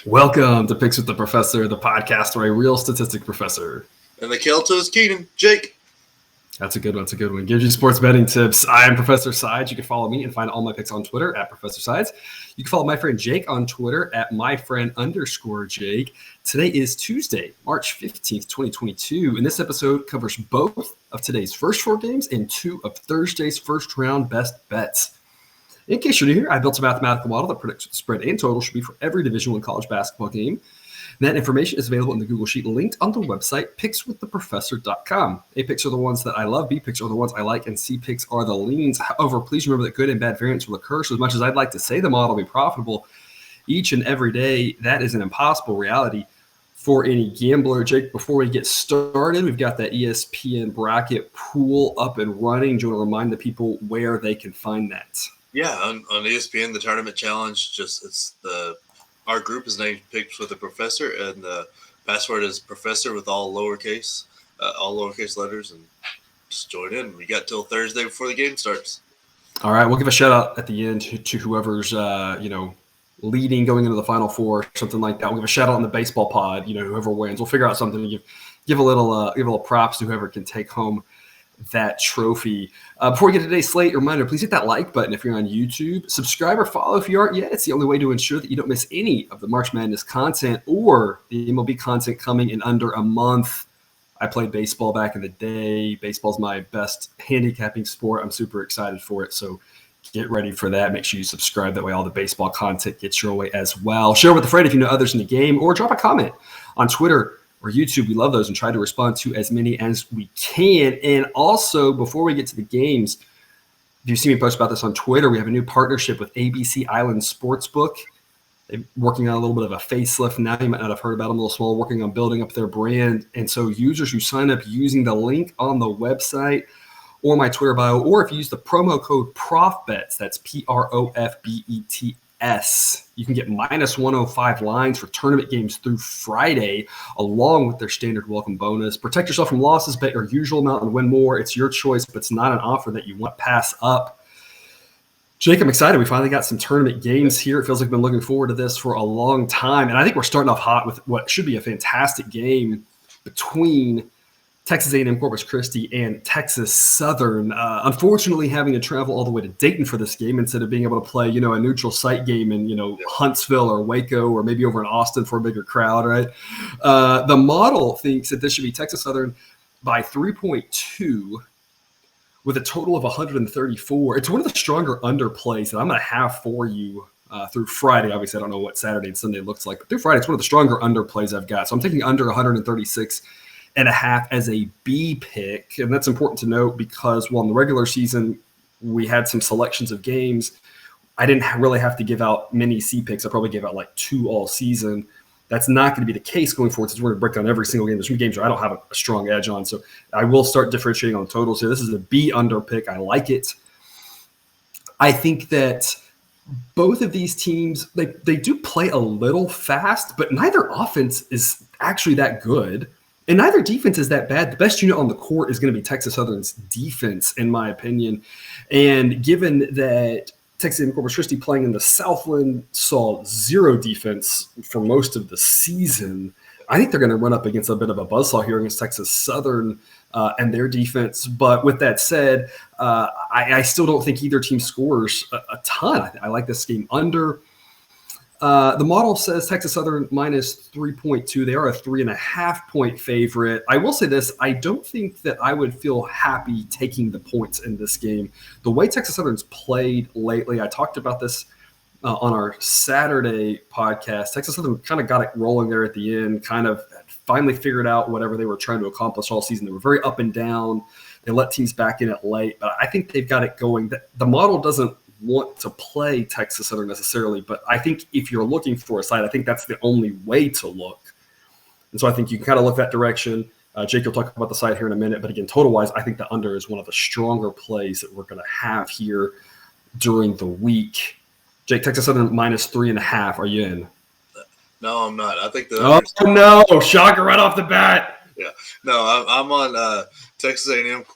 Welcome to Picks with the Professor, the podcast where a real statistic professor. And the Kelto is Keenan. Jake. That's a good one. That's a good one. Gives you sports betting tips. I am Professor Sides. You can follow me and find all my picks on Twitter at Professor Sides. You can follow my friend Jake on Twitter at myfriend_Jake. Today is Tuesday, March 15th, 2022. And this episode covers both of today's first four games and two of Thursday's first round best bets. In case you're new here, I built a mathematical model that predicts what the spread and total should be for every Division I college basketball game. That information is available in the Google Sheet linked on the website pickswiththeprofessor.com. A picks are the ones that I love, B picks are the ones I like, and C picks are the leans. However, please remember that good and bad variance will occur. So as much as I'd like to say the model will be profitable each and every day, that is an impossible reality for any gambler. Jake, before we get started, we've got that ESPN bracket pool up and running. Do you want to remind the people where they can find that? Yeah, on ESPN, the tournament challenge, our group is named Picks with the Professor, and the password is Professor with all lowercase letters, and just join in. We got till Thursday before the game starts. All right, we'll give a shout out at the end to whoever's leading going into the Final Four, something like that. We'll give a shout out on the baseball pod. Whoever wins, we'll figure out something to give a little props to whoever can take home that trophy. Before we get to today's slate, a reminder, please hit that like button if you're on YouTube. Subscribe or follow if you aren't yet. It's the only way to ensure that you don't miss any of the March Madness content or the MLB content coming in under a month. I played baseball back in the day. Baseball's my best handicapping sport. I'm super excited for it, so get ready for that. Make sure you subscribe. That way all the baseball content gets your way as well. Share with a friend if you know others in the game, or drop a comment on Twitter or YouTube. We love those and try to respond to as many as we can. And also, before we get to the games, if you see me post about this on Twitter, we have a new partnership with ABC Island Sportsbook. They're working on a little bit of a facelift now. You might not have heard about them, a little small, working on building up their brand. And so users who sign up using the link on the website or my Twitter bio, or if you use the promo code PROFBETS, that's PROFBETS, you can get minus 105 lines for tournament games through Friday, along with their standard welcome bonus. Protect yourself from losses, bet your usual amount and win more. It's your choice, but it's not an offer that you want to pass up. Jake, I'm excited. We finally got some tournament games here. It feels like we've been looking forward to this for a long time. And I think we're starting off hot with what should be a fantastic game between Texas A&M Corpus Christi and Texas Southern. Unfortunately, having to travel all the way to Dayton for this game instead of being able to play, a neutral site game in, Huntsville or Waco or maybe over in Austin for a bigger crowd, right? The model thinks that this should be Texas Southern by 3.2 with a total of 134. It's one of the stronger underplays that I'm going to have for you through Friday. Obviously, I don't know what Saturday and Sunday looks like, but through Friday, it's one of the stronger underplays I've got. So I'm taking under 136 and a half as a B pick. And that's important to note because while in the regular season, we had some selections of games, I didn't really have to give out many C picks. I probably gave out like 2 all season. That's not going to be the case going forward since we're going to break down every single game. There's some games where I don't have a strong edge on. So I will start differentiating on totals here. This is a B under pick. I like it. I think that both of these teams, they do play a little fast, but neither offense is actually that good. And neither defense is that bad. The best unit on the court is going to be Texas Southern's defense, in my opinion. And given that Texas A&M Corpus Christi playing in the Southland saw zero defense for most of the season, I think they're going to run up against a bit of a buzzsaw here against Texas Southern and their defense. But with that said, I still don't think either team scores a ton. I like this game under. The model says Texas Southern minus 3.2. They are a 3.5 point favorite. I will say this. I don't think that I would feel happy taking the points in this game. The way Texas Southern's played lately, I talked about this on our Saturday podcast. Texas Southern kind of got it rolling there at the end, kind of finally figured out whatever they were trying to accomplish all season. They were very up and down. They let teams back in it late, but I think they've got it going. The model doesn't want to play Texas Southern necessarily, but I think if you're looking for a side, I think that's the only way to look. And so I think you can kind of look that direction. Jake, you'll talk about the side here in a minute, but again, total-wise, I think the under is one of the stronger plays that we're going to have here during the week. Jake, Texas Southern minus 3.5. Are you in? No, I'm not. I think the Oh no, shocker right off the bat. Yeah, no, I'm on Texas A&M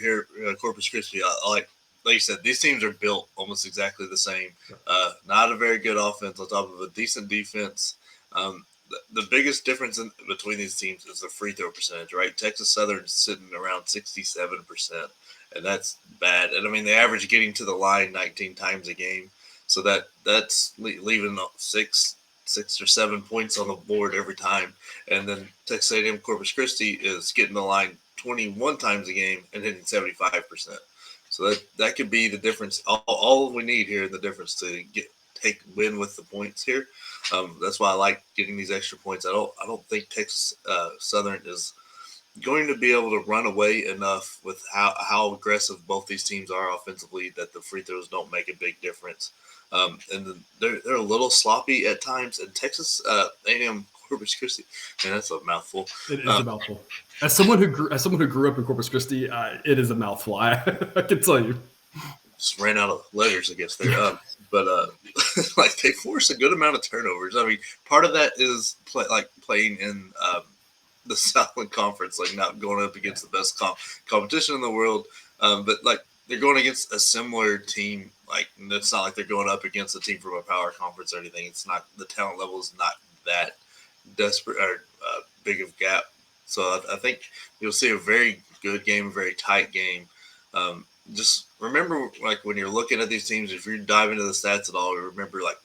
here, Corpus Christi. Like you said, these teams are built almost exactly the same. Not a very good offense on top of a decent defense. The biggest difference between these teams is the free throw percentage, right? Texas Southern's sitting around 67%, and that's bad. And I mean, they average getting to the line 19 times a game, so that's leaving six or 7 points on the board every time. And then Texas A&M Corpus Christi is getting the line 21 times a game and hitting 75%. So that could be the difference. All we need here, the difference to win with the points here. That's why I like getting these extra points. I don't think Texas Southern is going to be able to run away enough with how aggressive both these teams are offensively that the free throws don't make a big difference. And they're a little sloppy at times. And Texas A&M Corpus Christi, man, that's a mouthful. It is a mouthful. As someone who grew up in Corpus Christi, it is a mouthful. I can tell you. Just ran out of letters, I guess there. But like they force a good amount of turnovers. I mean, part of that is playing in the Southland Conference, like not going up against the best competition in the world. But like they're going against a similar team. Like it's not like they're going up against a team from a power conference or anything. It's not, the talent level is not that desperate or big of gap. So I think you'll see a very good game, a very tight game. Just remember, like when you're looking at these teams, if you dive into the stats at all, remember like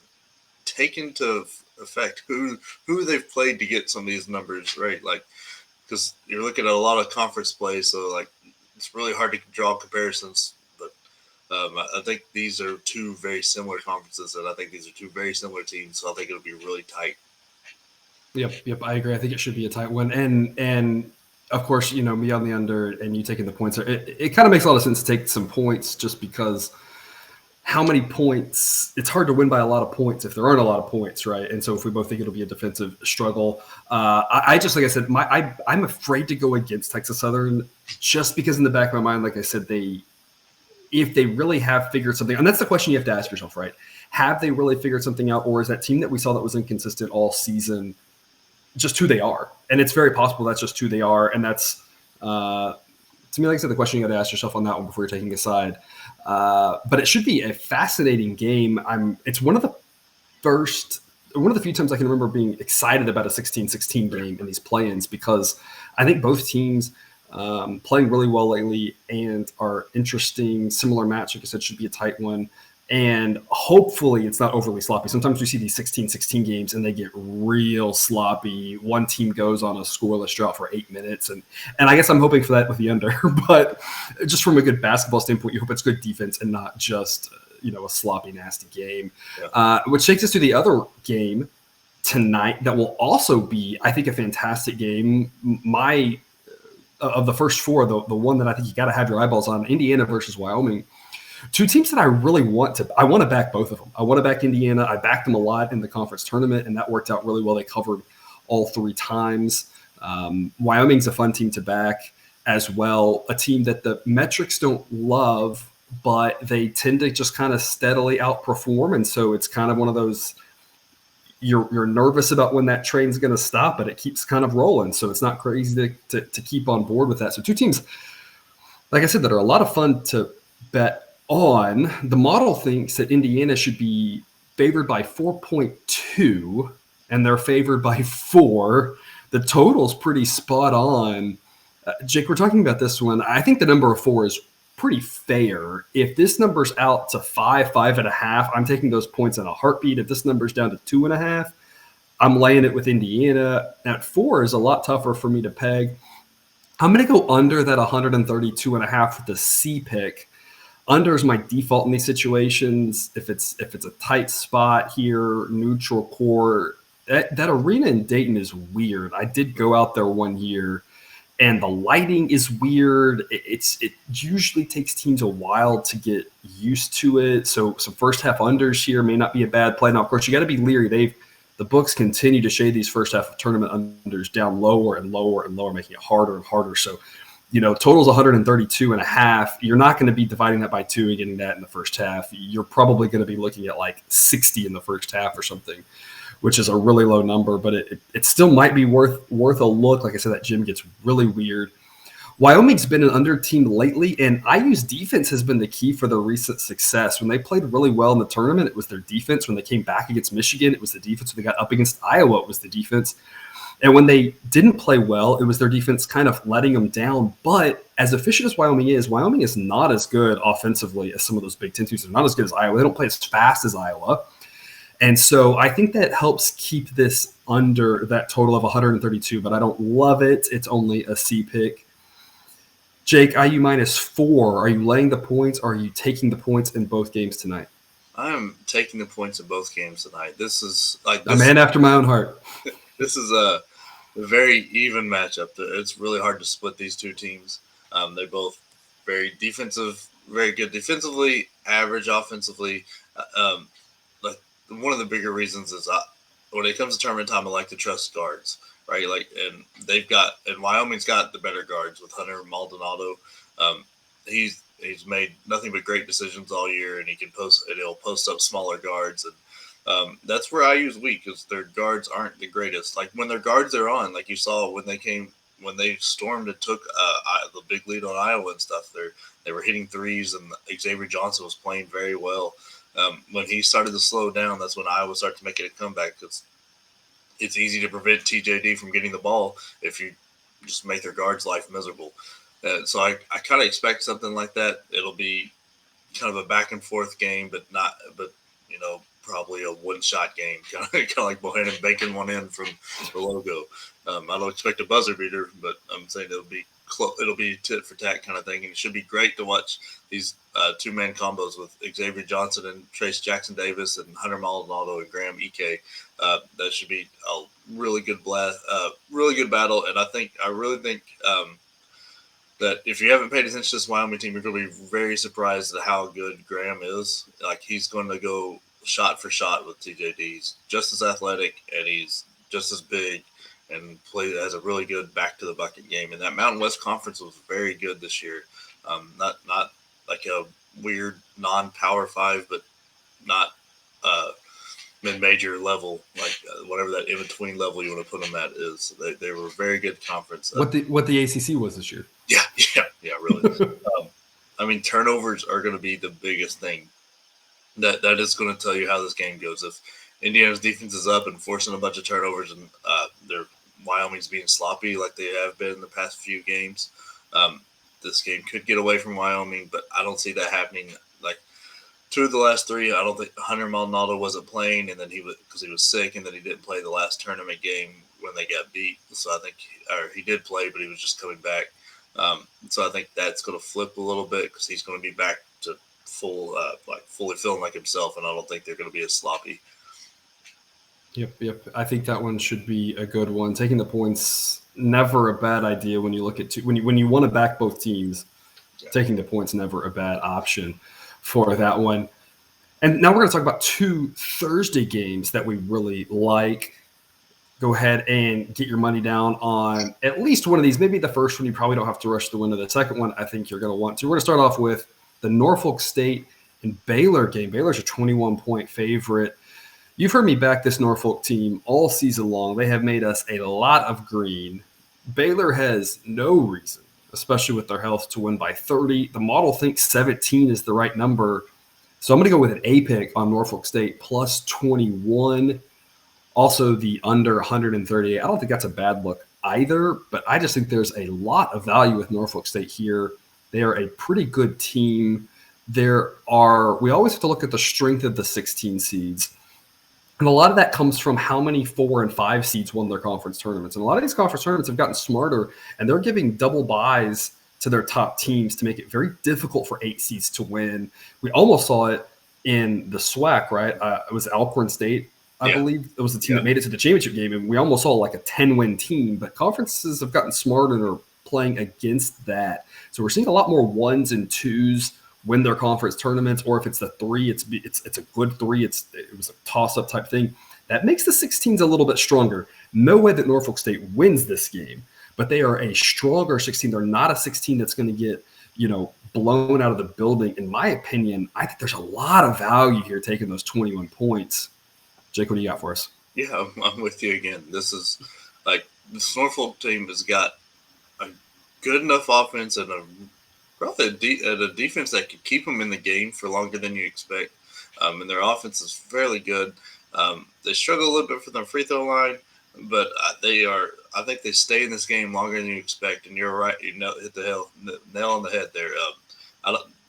take into effect who they've played to get some of these numbers, right? Like because you're looking at a lot of conference play, so like it's really hard to draw comparisons. But I think these are two very similar conferences, and I think these are two very similar teams. So I think it'll be really tight. Yep, I agree. I think it should be a tight one, and of course, you know, me on the under and you taking the points. It kind of makes a lot of sense to take some points just because how many points? It's hard to win by a lot of points if there aren't a lot of points, right? And so if we both think it'll be a defensive struggle, I just, like I said, I'm afraid to go against Texas Southern just because in the back of my mind, like I said, if they really have figured something, and that's the question you have to ask yourself, right? Have they really figured something out, or is that team that we saw that was inconsistent all season just who they are? And it's very possible that's just who they are. And that's, to me, like I said, the question you got to ask yourself on that one before you're taking a side. But it should be a fascinating game. It's one of the few times I can remember being excited about a 16-16 game in these play-ins because I think both teams playing really well lately and are interesting. Similar match, like I said, should be a tight one. And hopefully it's not overly sloppy. Sometimes we see these 16-16 games and they get real sloppy. One team goes on a scoreless drought for 8 minutes. And I guess I'm hoping for that with the under. But just from a good basketball standpoint, you hope it's good defense and not just, a sloppy, nasty game. Yeah. Which takes us to the other game tonight that will also be, I think, a fantastic game. Of the first four, the one that I think you got to have your eyeballs on, Indiana versus Wyoming. Two teams that I really want to back both of them. I want to back Indiana. I backed them a lot in the conference tournament, and that worked out really well. They covered all 3 times. Wyoming's a fun team to back as well, a team that the metrics don't love, but they tend to just kind of steadily outperform, and so it's kind of one of those you're nervous about when that train's going to stop, but it keeps kind of rolling, so it's not crazy to keep on board with that. So two teams, like I said, that are a lot of fun to bet on. The model thinks that Indiana should be favored by 4.2, and they're favored by 4. The total's pretty spot on. Jake, we're talking about this one. I think the number of 4 is pretty fair. If this number's out to 5, 5.5, I'm taking those points in a heartbeat. If this number's down to 2.5, I'm laying it with Indiana. At 4 is a lot tougher for me to peg. I'm going to go under that 132.5 with the C pick. Under is my default in these situations. If it's a tight spot here, neutral court, that arena in Dayton is weird. I did go out there one year, and the lighting is weird. It usually takes teams a while to get used to it. So some first half unders here may not be a bad play. Now, of course, you got to be leery. The books continue to shade these first half of tournament unders down lower and lower and lower, making it harder and harder. So, total's 132.5. You're not going to be dividing that by 2 and getting that in the first half. You're probably going to be looking at like 60 in the first half or something, which is a really low number, but it still might be worth a look. Like I said, that gym gets really weird. Wyoming's been an under team lately, and IU's defense has been the key for their recent success. When they played really well in the tournament, it was their defense. When they came back against Michigan, it was the defense. When they got up against Iowa, it was the defense. And when they didn't play well, it was their defense kind of letting them down. But as efficient as Wyoming is not as good offensively as some of those Big Ten teams. They're not as good as Iowa. They don't play as fast as Iowa. And so I think that helps keep this under that total of 132, but I don't love it. It's only a C pick. Jake, IU -4. Are you laying the points? Or are you taking the points in both games tonight? I'm taking the points in both games tonight. This is a man after my own heart. This is a very even matchup. It's really hard to split these two teams. They're both very good defensively, average offensively. One of the bigger reasons is when it comes to tournament time, I like to trust guards, right? And Wyoming's got the better guards with Hunter Maldonado. He's made nothing but great decisions all year, and he'll post up smaller guards, and that's where IU's weak, is their guards aren't the greatest. Like when their guards are on, like you saw when they stormed and took the big lead on Iowa and stuff, they were hitting threes, and Xavier Johnson was playing very well. When he started to slow down, that's when Iowa started to make it a comeback, because it's easy to prevent TJD from getting the ball if you just make their guards' life miserable. So I kind of expect something like that. It'll be kind of a back and forth game, but probably a one-shot game, kind of like Bohannon banking one in from the logo. I don't expect a buzzer beater, but I'm saying it'll be tit for tat kind of thing, and it should be great to watch these two-man combos with Xavier Johnson and Trace Jackson Davis and Hunter Maldonado and Graham Ike. That should be a really good really good battle, and I really think that if you haven't paid attention to this Wyoming team, you're going to be very surprised at how good Graham is. Like, he's going to go shot for shot with TJD. He's just as athletic, and he's just as big, and has a really good back to the bucket game. And that Mountain West Conference was very good this year. Not like a weird non-Power 5, but not mid-major level, like whatever that in-between level you want to put them at is. They were a very good conference. What the ACC was this year. Yeah, really. Turnovers are going to be the biggest thing. That is going to tell you how this game goes. If Indiana's defense is up and forcing a bunch of turnovers, and Wyoming's being sloppy like they have been in the past few games, this game could get away from Wyoming, but I don't see that happening. Like, 2 of the last 3, I don't think Hunter Maldonado wasn't playing, and then because he was sick, and then he didn't play the last tournament game when they got beat. So I think he did play, but he was just coming back. So I think that's going to flip a little bit, because he's going to be back to fully feeling like himself, and I don't think they're going to be as sloppy. Yep. I think that one should be a good one. Taking the points, never a bad idea when you look at when you want to back both teams. Yeah. Taking the points, never a bad option for that one. And now we're going to talk about 2 Thursday games that we really like. Go ahead and get your money down on at least one of these. Maybe the first one you probably don't have to rush the winner. The second one I think you're going to want to. We're going to start off with the Norfolk State and Baylor game. Baylor's a 21-point favorite. You've heard me back this Norfolk team all season long. They have made us a lot of green. Baylor has no reason, especially with their health, to win by 30. The model thinks 17 is the right number. So I'm going to go with an A pick on Norfolk State plus 21. Also, the under 138. I don't think that's a bad look either, but I just think there's a lot of value with Norfolk State here. They are a pretty good team. We always have to look at the strength of the 16 seeds. And a lot of that comes from how many 4 and 5 seeds won their conference tournaments. And a lot of these conference tournaments have gotten smarter, and they're giving double buys to their top teams to make it very difficult for 8 seeds to win. We almost saw it in the SWAC, right? It was Alcorn State, I believe. It was the team that made it to the championship game, and we almost saw like a 10-win team. But conferences have gotten smarter and are playing against that. So we're seeing a lot more 1s and 2s win their conference tournaments, or if it's the 3, it's a good 3. It was a toss-up type thing. That makes the 16s a little bit stronger. No way that Norfolk State wins this game, but they are a stronger 16. They're not a 16 that's going to get, blown out of the building. In my opinion, I think there's a lot of value here taking those 21 points. Jake, what do you got for us? Yeah, I'm with you again. This is like this Norfolk team has got good enough offense and probably a defense that could keep them in the game for longer than you expect. And their offense is fairly good. They struggle a little bit from the free throw line, but they are. I think they stay in this game longer than you expect. And you're right. You know, hit the nail on the head there.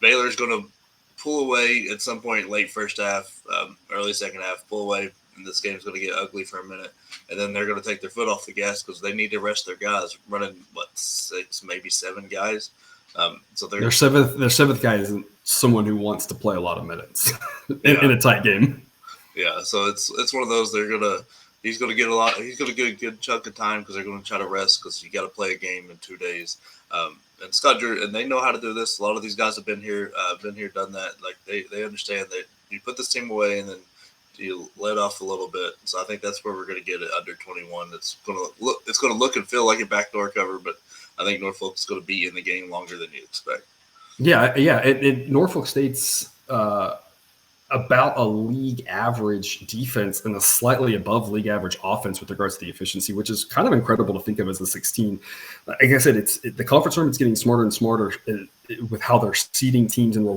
Baylor's going to pull away at some point late first half, early second half, pull away, and this game's going to get ugly for a minute. And then they're going to take their foot off the gas because they need to rest their guys, running, 6, maybe 7 guys. So their seventh guy isn't someone who wants to play a lot of minutes in a tight game. Yeah, so it's one of those he's gonna get a good chunk of time because they're gonna try to rest because you got to play a game in 2 days. And Scott Drew, and they know how to do this. A lot of these guys have been here, done that. Like they understand that you put this team away and then you let off a little bit. So I think that's where we're going to get it under 21. It's going to look and feel like a backdoor cover, but I think Norfolk's going to be in the game longer than you expect. Yeah. Norfolk State's about a league average defense and a slightly above league average offense with regards to the efficiency, which is kind of incredible to think of as a 16. Like I said, the conference tournament's getting smarter and smarter with how they're seeding teams and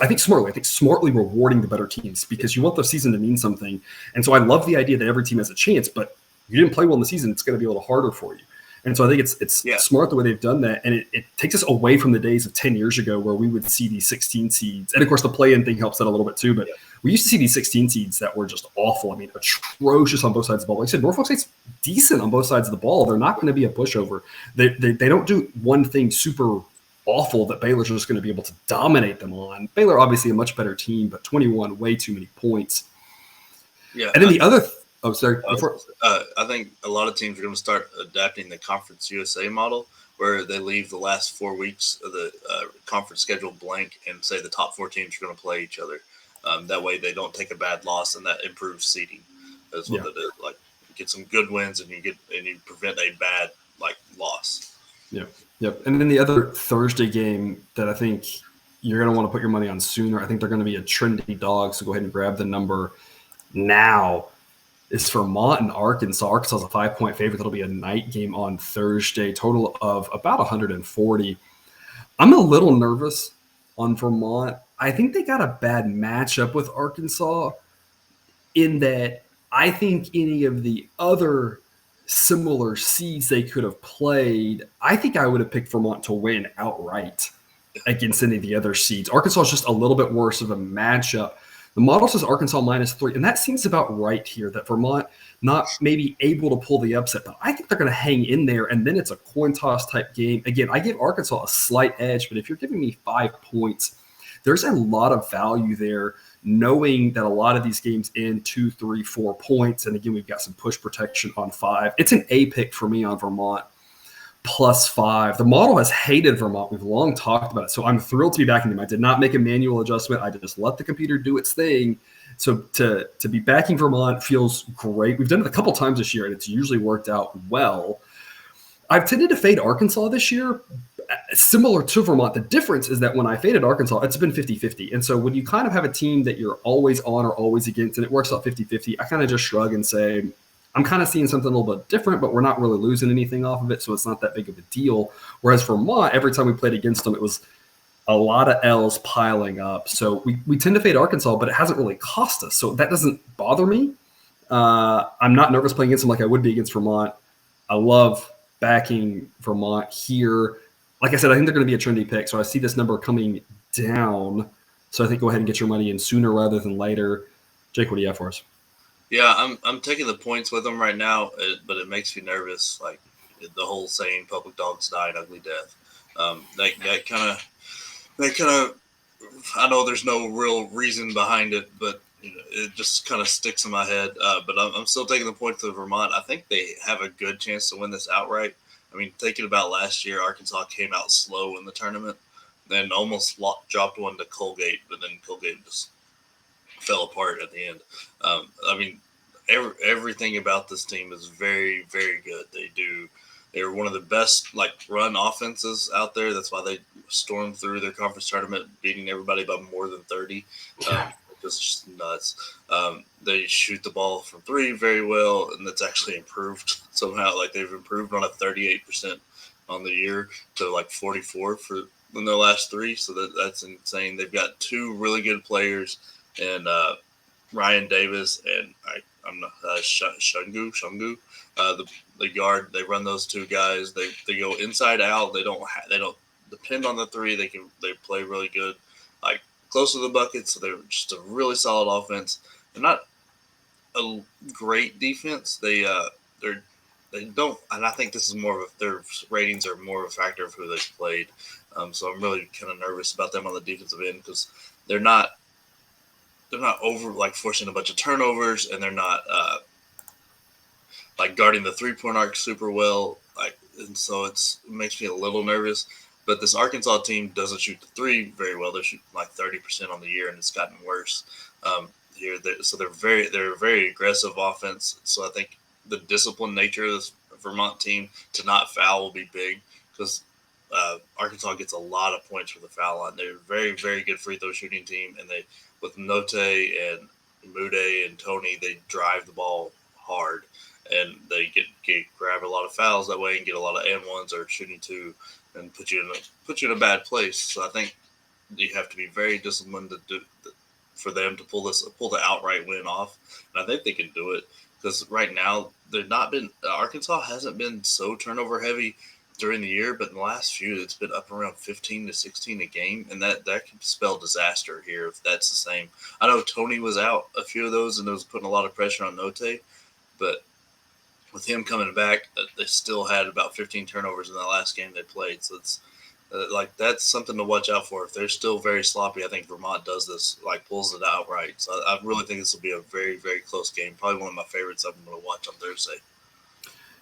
I think smartly rewarding the better teams because you want the season to mean something. And so I love the idea that every team has a chance, but you didn't play well in the season, it's going to be a little harder for you. And so I think it's smart the way they've done that. And it takes us away from the days of 10 years ago where we would see these 16 seeds. And of course, the play-in thing helps that a little bit too. But we used to see these 16 seeds that were just awful. I mean, atrocious on both sides of the ball. Like I said, Norfolk State's decent on both sides of the ball. They're not going to be a pushover. They don't do one thing super awful that Baylor's just going to be able to dominate them on. Baylor, obviously a much better team, but 21, way too many points. Yeah. And then the other Oh, sorry. I think a lot of teams are going to start adapting the Conference USA model, where they leave the last 4 weeks of the conference schedule blank and say the top 4 teams are going to play each other. That way, they don't take a bad loss, and that improves seeding. That's what it is. Like, you get some good wins, and you prevent a bad loss. Yep. And then the other Thursday game that I think you're going to want to put your money on sooner. I think they're going to be a trendy dog. So go ahead and grab the number now. Is Vermont and Arkansas. Arkansas is a 5-point favorite. That'll be a night game on Thursday. Total of about 140. I'm a little nervous on Vermont. I think they got a bad matchup with Arkansas in that I think any of the other similar seeds they could have played, I think I would have picked Vermont to win outright against any of the other seeds. Arkansas is just a little bit worse of a matchup. The model says Arkansas -3, and that seems about right here, that Vermont not maybe able to pull the upset, but I think they're going to hang in there, and then it's a coin toss type game. Again, I give Arkansas a slight edge, but if you're giving me 5 points, there's a lot of value there, knowing that a lot of these games end 2, 3, 4 points, and again, we've got some push protection on 5. It's an A pick for me on Vermont. +5. The model has hated Vermont. We've long talked about it. So I'm thrilled to be backing them. I did not make a manual adjustment. I just let the computer do its thing. So to be backing Vermont feels great. We've done it a couple times this year, and it's usually worked out well. I've tended to fade Arkansas this year, similar to Vermont. The difference is that when I faded Arkansas, it's been 50-50. And so when you kind of have a team that you're always on or always against, and it works out 50-50, I kind of just shrug and say, I'm kind of seeing something a little bit different, but we're not really losing anything off of it, so it's not that big of a deal. Whereas Vermont, every time we played against them, it was a lot of L's piling up. So we tend to fade Arkansas, but it hasn't really cost us, so that doesn't bother me. I'm not nervous playing against them like I would be against Vermont. I love backing Vermont here. Like I said, I think they're going to be a trendy pick, so I see this number coming down. So I think go ahead and get your money in sooner rather than later. Jake, what do you have for us? Yeah, I'm taking the points with them right now, but it makes me nervous. Like the whole saying, "Public dogs die an ugly death." That kind of. I know there's no real reason behind it, but it just kind of sticks in my head. But I'm still taking the points to Vermont. I think they have a good chance to win this outright. I mean, thinking about last year, Arkansas came out slow in the tournament, then almost dropped one to Colgate, but then Colgate just fell apart at the end. I mean, everything about this team is very, very good. They're one of the best run offenses out there. That's why they stormed through their conference tournament, beating everybody by more than 30. It's just nuts. They shoot the ball from 3 very well, and that's actually improved somehow. Like they've improved on a 38% on the year to like 44 in their last 3. So that's insane. They've got 2 really good players, and Ryan Davis and I'm not Shungu, the guard. They run those 2 guys. They go inside out. They don't depend on the 3. They play really good, like close to the bucket. So they're just a really solid offense. They're not a great defense. They don't, and I think this is more of their ratings are more of a factor of who they've played. So I'm really kind of nervous about them on the defensive end because they're not over like forcing a bunch of turnovers, and they're not like guarding the 3-point arc super well. Like, and so it makes me a little nervous. But this Arkansas team doesn't shoot the 3 very well. They're shooting like 30% on the year, and it's gotten worse here. So they're a very aggressive offense. So I think the disciplined nature of this Vermont team to not foul will be big because Arkansas gets a lot of points for the foul line. They're a very, very good free throw shooting team, and they with Note and Mude and Tony, they drive the ball hard, and they grab a lot of fouls that way and get a lot of and-ones or shooting 2 and put you in a bad place. So I think you have to be very disciplined for them to pull the outright win off, and I think they can do it because right now Arkansas hasn't been so turnover heavy during the year, but in the last few, it's been up around 15 to 16 a game, and that can spell disaster here if that's the same. I know Tony was out a few of those, and it was putting a lot of pressure on Note, but with him coming back, they still had about 15 turnovers in the last game they played. So it's that's something to watch out for. If they're still very sloppy, I think Vermont does this, like pulls it outright. So I really think this will be a very, very close game. Probably one of my favorites I'm going to watch on Thursday.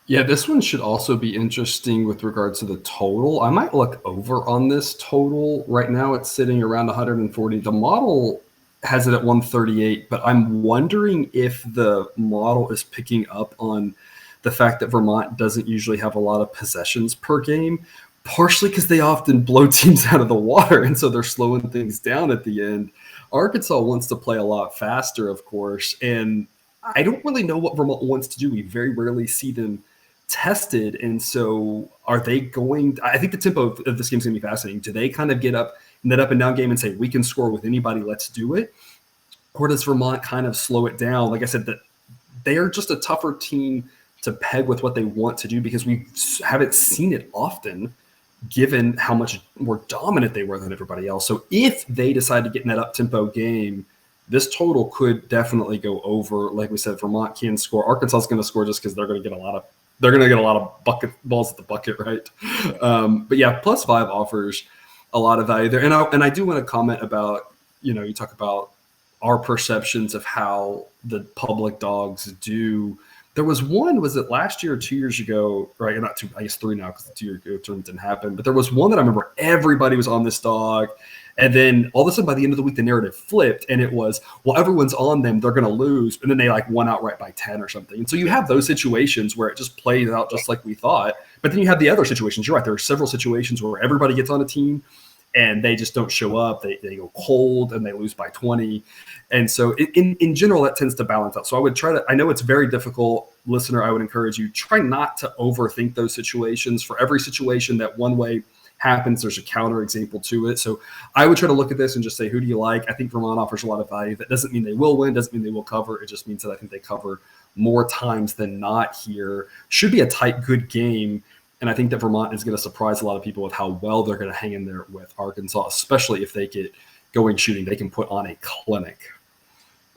Yeah, this one should also be interesting with regards to the total. I might look over on this total. Right now it's sitting around 140. The model has it at 138, but I'm wondering if the model is picking up on the fact that Vermont doesn't usually have a lot of possessions per game, partially because they often blow teams out of the water, and so they're slowing things down at the end. Arkansas wants to play a lot faster, of course, and I don't really know what Vermont wants to do. We very rarely see them tested, and so are they going? I think the tempo of this game is going to be fascinating. Do they kind of get up in that up and down game and say we can score with anybody, let's do it, or does Vermont kind of slow it down? Like I said, that they are just a tougher team to peg with what they want to do because we haven't seen it often, given how much more dominant they were than everybody else. So if they decide to get in that up tempo game, this total could definitely go over. Like we said, Vermont can score. Arkansas is going to score just because they're going to get a lot of bucket balls at the bucket, right? But yeah, +5 offers a lot of value there. And I do want to comment about, you talk about our perceptions of how the public dogs do. There was one, was it last year or 2 years ago, right? Not 2, I guess 3 now because the 2 year tournament didn't happen. But there was one that I remember everybody was on this dog. And then all of a sudden by the end of the week, the narrative flipped and it was, well, everyone's on them, they're going to lose. And then they won outright by 10 or something. And so you have those situations where it just plays out just like we thought. But then you have the other situations. You're right. There are several situations where everybody gets on a team and they just don't show up. They go cold and they lose by 20. And so in general, that tends to balance out. So I would I know it's very difficult. Listener, I would encourage you, try not to overthink those situations. For every situation that one way happens, there's a counter example to it. So I would try to look at this and just say, who do you like? I think Vermont offers a lot of value. That doesn't mean they will win, doesn't mean they will cover. It just means that I think they cover more times than not here. Should be a tight, good game. And I think that Vermont is going to surprise a lot of people with how well they're going to hang in there with Arkansas, especially if they get going shooting. They can put on a clinic.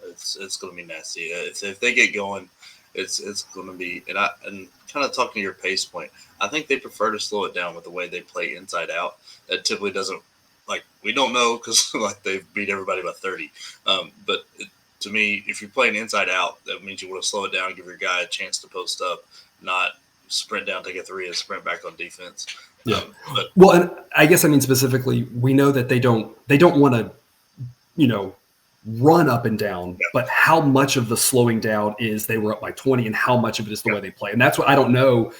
It's going to be nasty. If they get going, it's going to be. And kind of talking to your pace point, I think they prefer to slow it down with the way they play inside out. That typically doesn't, we don't know because they've beat everybody by 30. But to me, if you're playing inside out, that means you want to slow it down, give your guy a chance to post up, not sprint down, take a 3, and sprint back on defense. Yeah. Well, and I guess specifically, we know that they don't want to, run up and down, but how much of the slowing down is they were up by 20 and how much of it is the way they play. And that's what I don't know.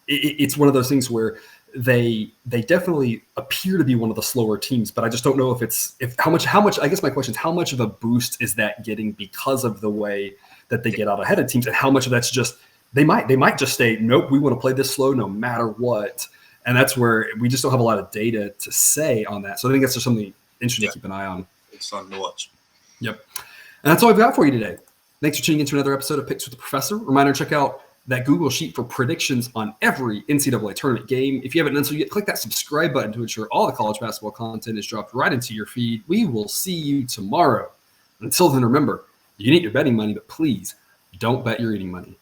It's one of those things where they definitely appear to be one of the slower teams, but I just don't know if how much, I guess my question is how much of a boost is that getting because of the way that they get out ahead of teams and how much of that's just they might just say, nope, we want to play this slow no matter what. And that's where we just don't have a lot of data to say on that. So I think that's just something interesting to keep an eye on. It's fun to watch. Yep. And that's all I've got for you today. Thanks for tuning into another episode of Picks with the Professor. Reminder, check out that Google Sheet for predictions on every NCAA tournament game. If you haven't done so yet, click that subscribe button to ensure all the college basketball content is dropped right into your feed. We will see you tomorrow. Until then, remember, you can eat your betting money, but please don't bet your eating money.